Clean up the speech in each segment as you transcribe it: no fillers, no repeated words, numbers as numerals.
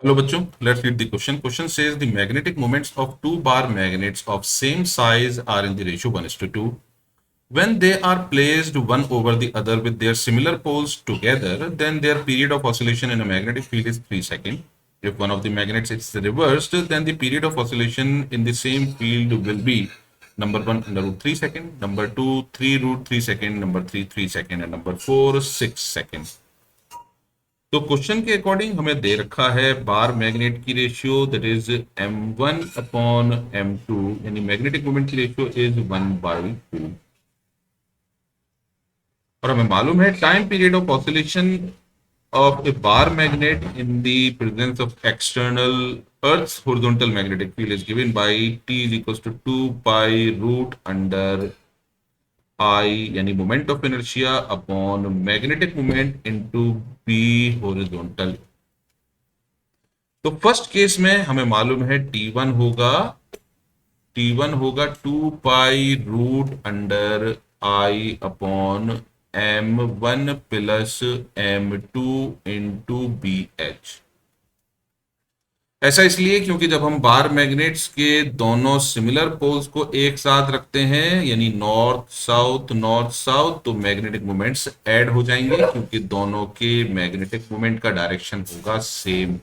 Hello बच्चों, let's read the question. Question says the magnetic moments of two bar magnets of same size are in the ratio 1:2. When they are placed one over the other with their similar poles together, then their period of oscillation in a magnetic field is 3 seconds. If one of the magnets is reversed, then the period of oscillation in the same field will be number 1 under root 3 second, number 2 3 root 3 second, number 3 3 second, and number 4 6 seconds. तो question के according हमें दे रखा है bar magnet की ratio that is m1 upon m2, यानी magnetic moment की ratio is 1/2, और हमें मालूम है time period of oscillation of A bar magnet in the presence of external Earth's horizontal magnetic field is given by T is equals to 2 pi root under I, यानी moment of inertia upon magnetic moment into B horizontal. तो first case में हमें मालूम है T1 होगा 2 पाई root under I upon M1 plus M2 into BH। ऐसा इसलिए क्योंकि जब हम बार मैग्नेट्स के दोनों सिमिलर पोल्स को एक साथ रखते हैं, यानी नॉर्थ साउथ, तो मैग्नेटिक मोमेंट्स ऐड हो जाएंगे क्योंकि दोनों के मैग्नेटिक मोमेंट का डायरेक्शन होगा सेम।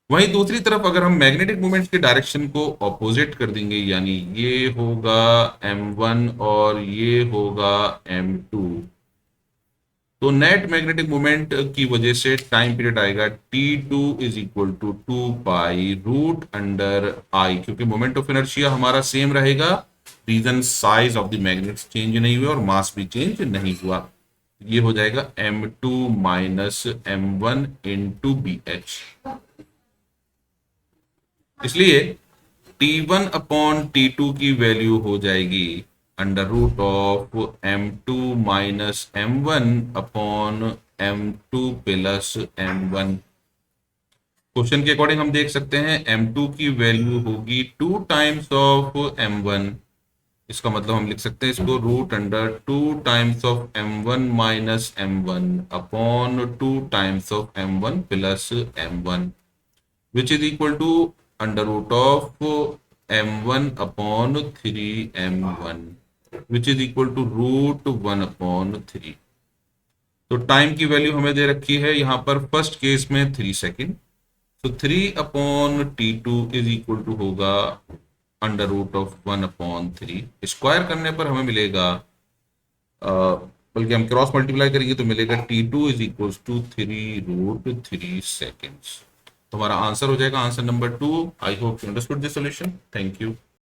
वहीं दूसरी तरफ अगर हम मैग्नेटिक मोमेंट्स के डायरेक्शन को ऑपोजिट कर देंगे, यानी ये होगा M1 और ये होगा M2, तो नेट मैग्नेटिक मोमेंट की वजह से टाइम पीरियड आएगा T2 is equal to 2 pi root under I, क्योंकि मोमेंट ऑफ इनर्शिया हमारा सेम रहेगा, reason size of the magnets change नहीं हुआ और मास भी चेंज नहीं हुआ। ये हो जाएगा M2 minus M1 into BH। इसलिए T1 अपॉन T2 की वैल्यू हो जाएगी under root of M2 minus M1 upon M2 plus M1। Question के अकॉर्डिंग हम देख सकते हैं M2 की वैल्यू होगी 2 टाइम्स ऑफ M1, इसका मतलब हम लिख सकते हैं इसको root under 2 times of M1 minus M1 upon 2 times of M1 plus M1, which is equal to under root of M1 upon 3M1, which is equal to root 1 upon 3। तो time की value हमें दे रखी है यहां पर first case में 3 second, तो 3 upon T2 is equal to होगा under root of 1 upon 3। Square करने पर हमें मिलेगा, बल्कि हम क्रॉस मल्टीप्लाई करेंगे तो मिलेगा T2 is equal to 3 root 3 seconds. तो हमारा आंसर हो जाएगा answer number 2। I hope you understood this solution. Thank you.